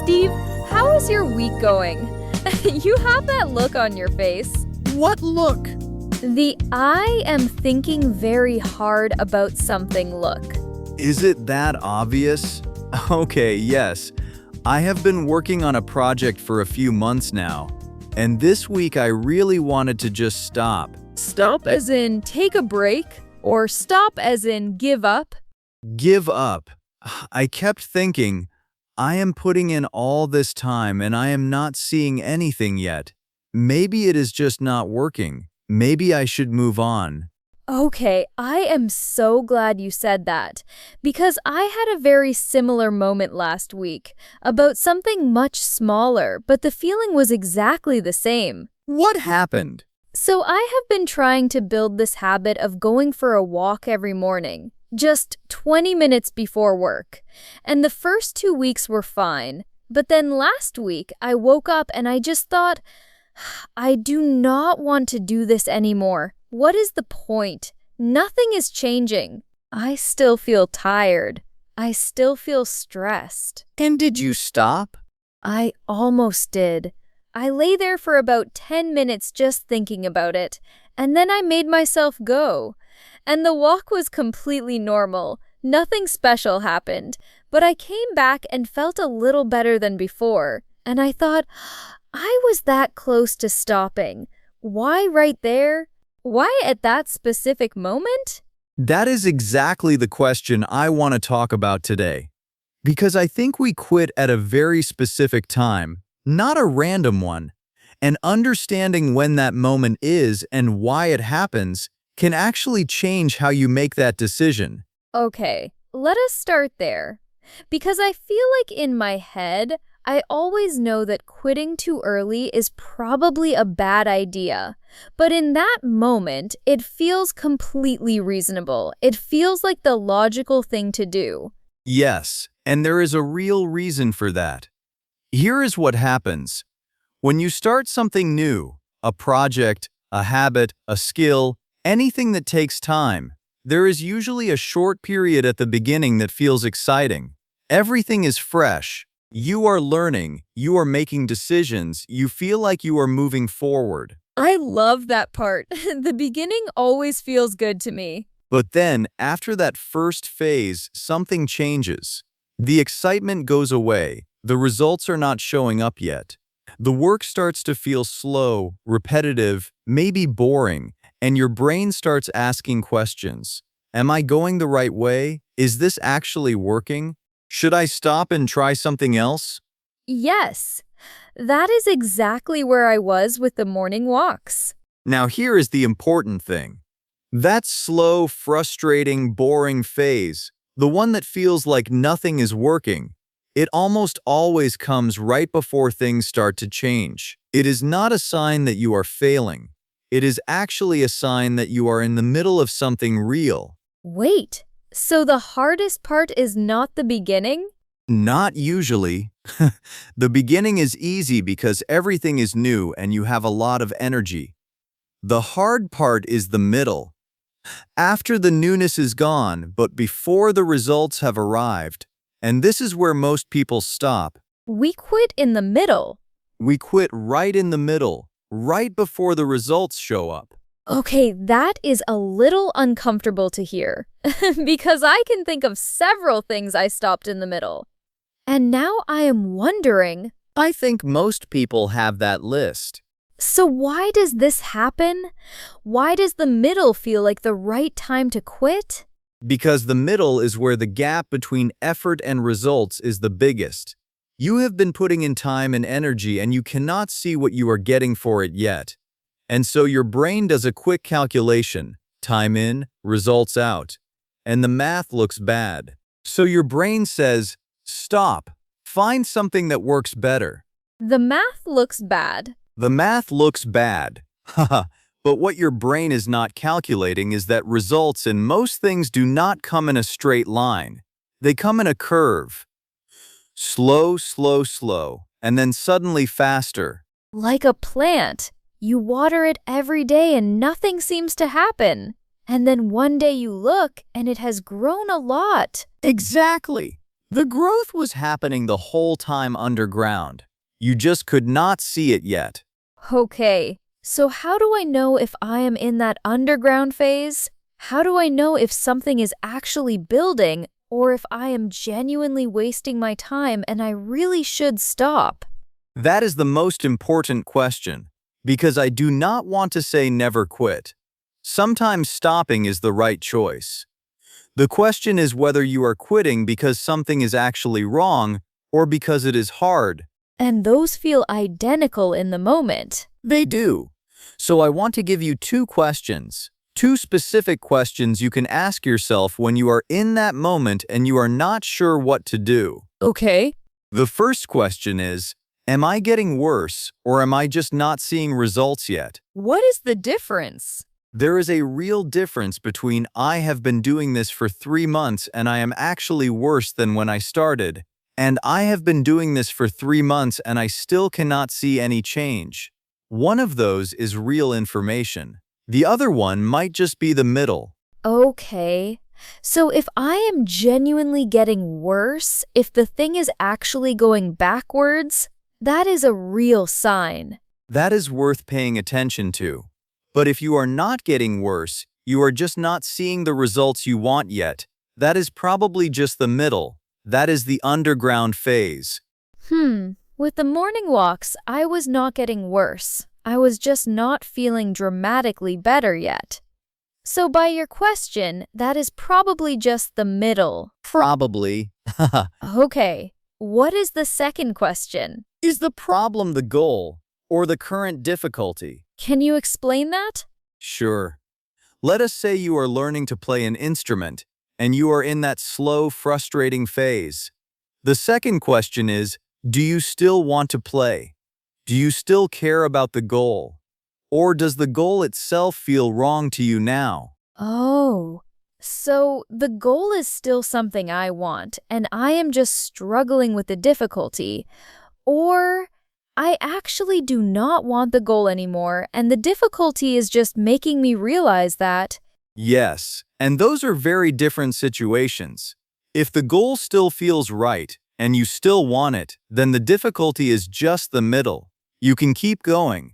Steve, how is your week going? You have that look on your face. What look? The I am thinking very hard about something look. Is it that obvious? Okay, yes. I have been working on a project for a few months now, and this week I really wanted to just stop. Stop as in take a break, or stop as in give up? Give up. I kept thinking, I am putting in all this time and I am not seeing anything yet. Maybe it is just not working. Maybe I should move on. Okay, I am so glad you said that, because I had a very similar moment last week about something much smaller, but the feeling was exactly the same. What happened? So I have been trying to build this habit of going for a walk every morning, just 20 minutes before work. And the first 2 weeks were fine, but then last week I woke up and I just thought, I do not want to do this anymore. What is the point? Nothing is changing. I still feel tired. I still feel stressed. And did you stop? I almost did. I lay there for about 10 minutes just thinking about it, and then I made myself go. And the walk was completely normal. Nothing special happened, but I came back and felt a little better than before. And I thought, I was that close to stopping. Why right there? Why at that specific moment? That is exactly the question I want to talk about today. Because I think we quit at a very specific time, not a random one. And understanding when that moment is and why it happens can actually change how you make that decision. Okay, let us start there. Because I feel like in my head, I always know that quitting too early is probably a bad idea. But in that moment, it feels completely reasonable. It feels like the logical thing to do. Yes, and there is a real reason for that. Here is what happens. When you start something new, a project, a habit, a skill, anything that takes time, there is usually a short period at the beginning that feels exciting. Everything is fresh. You are learning, you are making decisions, you feel like you are moving forward. I love that part. The beginning always feels good to me. But then, after that first phase, something changes. The excitement goes away. The results are not showing up yet. The work starts to feel slow, repetitive, maybe boring, and your brain starts asking questions. Am I going the right way? Is this actually working? Should I stop and try something else? Yes, that is exactly where I was with the morning walks. Now here is the important thing. That slow, frustrating, boring phase, the one that feels like nothing is working, it almost always comes right before things start to change. It is not a sign that you are failing. It is actually a sign that you are in the middle of something real. Wait, so the hardest part is not the beginning? Not usually. The beginning is easy because everything is new and you have a lot of energy. The hard part is the middle. After the newness is gone, but before the results have arrived, and this is where most people stop. We quit in the middle. We quit right in the middle, right before the results show up. Okay, that is a little uncomfortable to hear, because I can think of several things I stopped in the middle. And now I am wondering, I think most people have that list. so why does this happen? Why does the middle feel like the right time to quit? Because the middle is where the gap between effort and results is the biggest. You have been putting in time and energy and you cannot see what you are getting for it yet. And so your brain does a quick calculation, time in, results out, and the math looks bad. So your brain says, stop, find something that works better. The math looks bad. The math looks bad. Haha, but what your brain is not calculating is that results in most things do not come in a straight line. They come in a curve. Slow, slow, slow, and then suddenly faster. Like a plant. You water it every day and nothing seems to happen. And then one day you look and it has grown a lot. Exactly. The growth was happening the whole time underground. You just could not see it yet. Okay, so how do I know if I am in that underground phase? How do I know if something is actually building or if I am genuinely wasting my time and I really should stop? That is the most important question, because I do not want to say never quit. Sometimes stopping is the right choice. The question is whether you are quitting because something is actually wrong or because it is hard. And those feel identical in the moment. They do. So I want to give you two questions. Two specific questions you can ask yourself when you are in that moment and you are not sure what to do. Okay. The first question is, am I getting worse or am I just not seeing results yet? What is the difference? There is a real difference between I have been doing this for 3 months and I am actually worse than when I started, and I have been doing this for 3 months and I still cannot see any change. One of those is real information. The other one might just be the middle. Okay. So if I am genuinely getting worse, if the thing is actually going backwards, that is a real sign. That is worth paying attention to. But if you are not getting worse, you are just not seeing the results you want yet, that is probably just the middle. That is the underground phase. With the morning walks, I was not getting worse. I was just not feeling dramatically better yet. So by your question, that is probably just the middle. Probably. Okay, what is the second question? Is the problem the goal or the current difficulty? Can you explain that? Sure. Let us say you are learning to play an instrument and you are in that slow, frustrating phase. The second question is, do you still want to play? Do you still care about the goal? Or does the goal itself feel wrong to you now? Oh, so the goal is still something I want, and I am just struggling with the difficulty. Or I actually do not want the goal anymore, and the difficulty is just making me realize that. Yes, and those are very different situations. If the goal still feels right and you still want it, then the difficulty is just the middle. You can keep going.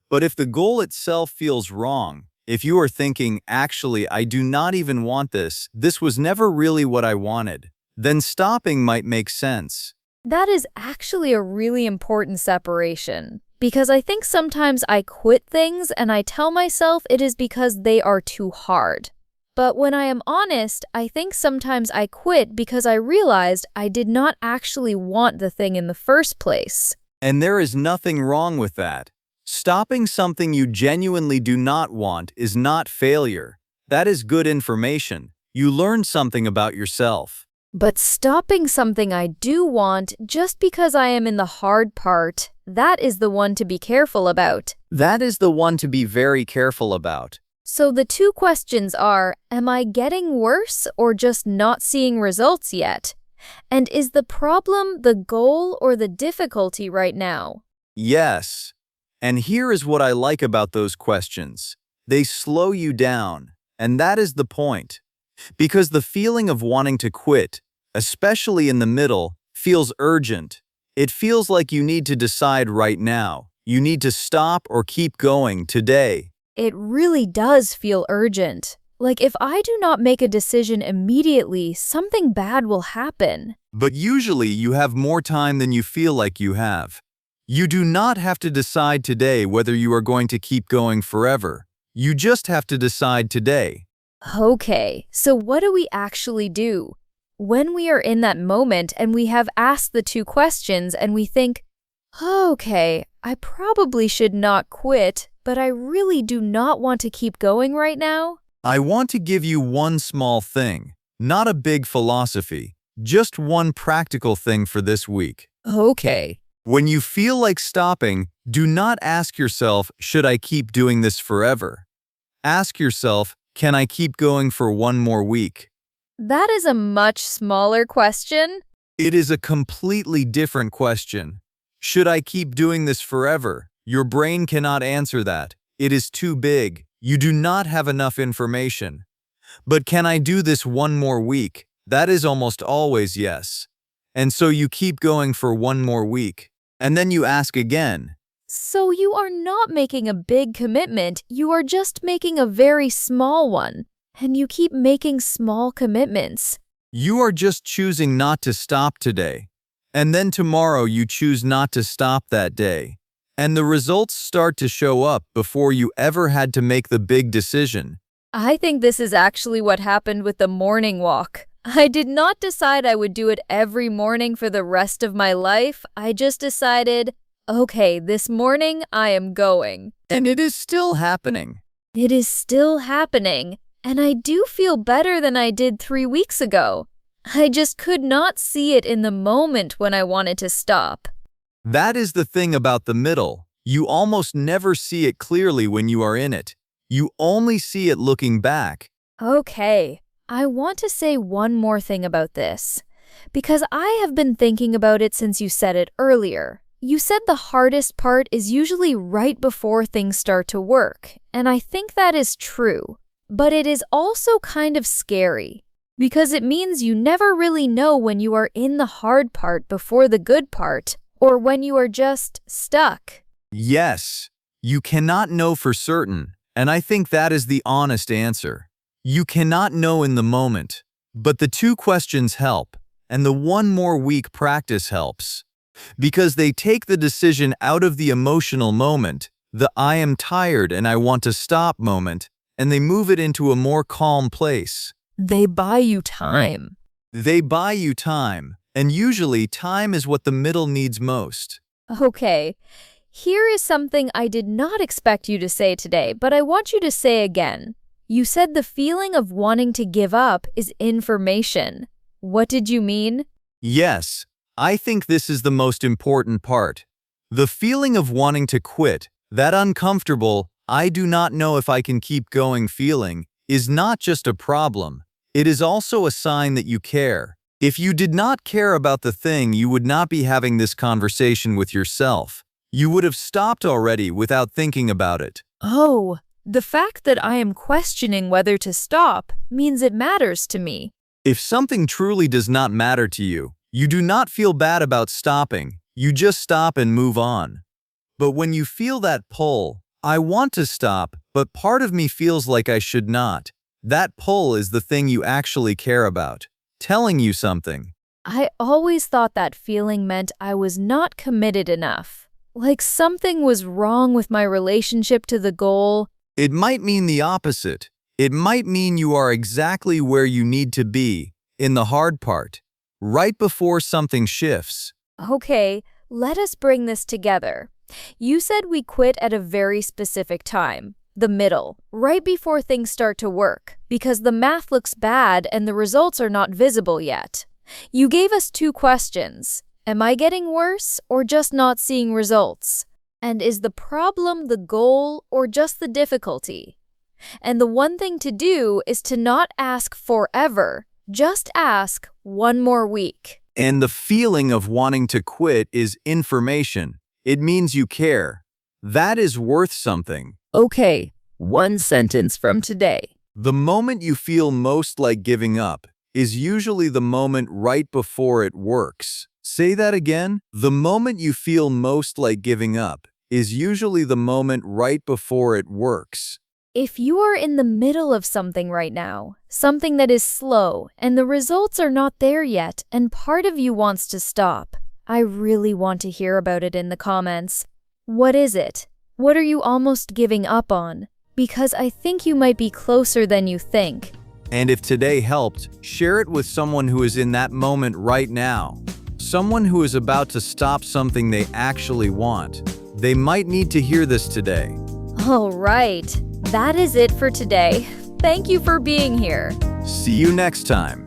But if the goal itself feels wrong, if you are thinking, actually, I do not even want this, this was never really what I wanted, then stopping might make sense. That is actually a really important separation, because I think sometimes I quit things and I tell myself it is because they are too hard. But when I am honest, I think sometimes I quit because I realized I did not actually want the thing in the first place. And there is nothing wrong with that. Stopping something you genuinely do not want is not failure. That is good information. You learned something about yourself. But stopping something I do want just because I am in the hard part, that is the one to be careful about. That is the one to be very careful about. So the two questions are, am I getting worse or just not seeing results yet? And is the problem the goal or the difficulty right now? Yes. And here is what I like about those questions. They slow you down, and that is the point. Because the feeling of wanting to quit, especially in the middle, feels urgent. It feels like you need to decide right now. You need to stop or keep going today. It really does feel urgent. Like if I do not make a decision immediately, something bad will happen. But usually you have more time than you feel like you have. You do not have to decide today whether you are going to keep going forever. You just have to decide today. Okay, so what do we actually do? When we are in that moment and we have asked the two questions and we think, okay, I probably should not quit, but I really do not want to keep going right now. I want to give you one small thing, not a big philosophy, just one practical thing for this week. Okay. When you feel like stopping, do not ask yourself, should I keep doing this forever? Ask yourself, can I keep going for one more week? That is a much smaller question. It is a completely different question. Should I keep doing this forever? Your brain cannot answer that. It is too big. You do not have enough information. But can I do this one more week? That is almost always yes. And so you keep going for one more week. And then you ask again. So you are not making a big commitment, you are just making a very small one. And you keep making small commitments. You are just choosing not to stop today. And then tomorrow you choose not to stop that day. And the results start to show up before you ever had to make the big decision. I think this is actually what happened with the morning walk. I did not decide I would do it every morning for the rest of my life. I just decided, okay, this morning I am going. And it is still happening. It is still happening. And I do feel better than I did 3 weeks ago. I just could not see it in the moment when I wanted to stop. That is the thing about the middle. You almost never see it clearly when you are in it. You only see it looking back. Okay, I want to say one more thing about this, because I have been thinking about it since you said it earlier. You said the hardest part is usually right before things start to work, and I think that is true. But it is also kind of scary, because it means you never really know when you are in the hard part before the good part, or when you are just stuck. Yes, you cannot know for certain, and I think that is the honest answer. You cannot know in the moment, but the 2 questions help, and the 1 more week practice helps. Because they take the decision out of the emotional moment, the I am tired and I want to stop moment, and they move it into a more calm place. They buy you time. They buy you time, and usually time is what the middle needs most. Okay, here is something I did not expect you to say today, but I want you to say again. You said the feeling of wanting to give up is information. What did you mean? Yes, I think this is the most important part. The feeling of wanting to quit, that uncomfortable, I do not know if I can keep going feeling, is not just a problem. It is also a sign that you care. If you did not care about the thing, you would not be having this conversation with yourself. You would have stopped already without thinking about it. Oh, the fact that I am questioning whether to stop means it matters to me. If something truly does not matter to you, you do not feel bad about stopping. You just stop and move on. But when you feel that pull, I want to stop, but part of me feels like I should not. That pull is the thing you actually care about, telling you something. I always thought that feeling meant I was not committed enough. Like something was wrong with my relationship to the goal. It might mean the opposite. It might mean you are exactly where you need to be, in the hard part, right before something shifts. Okay, let us bring this together. You said we quit at a very specific time, the middle, right before things start to work, because the math looks bad and the results are not visible yet. You gave us 2 questions. Am I getting worse or just not seeing results? And is the problem the goal or just the difficulty? And the one thing to do is to not ask forever, just ask 1 more week. And the feeling of wanting to quit is information. It means you care. That is worth something. Okay, 1 sentence from today. The moment you feel most like giving up is usually the moment right before it works. Say that again. The moment you feel most like giving up is usually the moment right before it works. If you are in the middle of something right now, something that is slow, and the results are not there yet, and part of you wants to stop, I really want to hear about it in the comments. What is it? What are you almost giving up on? Because I think you might be closer than you think. And if today helped, share it with someone who is in that moment right now. Someone who is about to stop something they actually want. They might need to hear this today. All right, that is it for today. Thank you for being here. See you next time.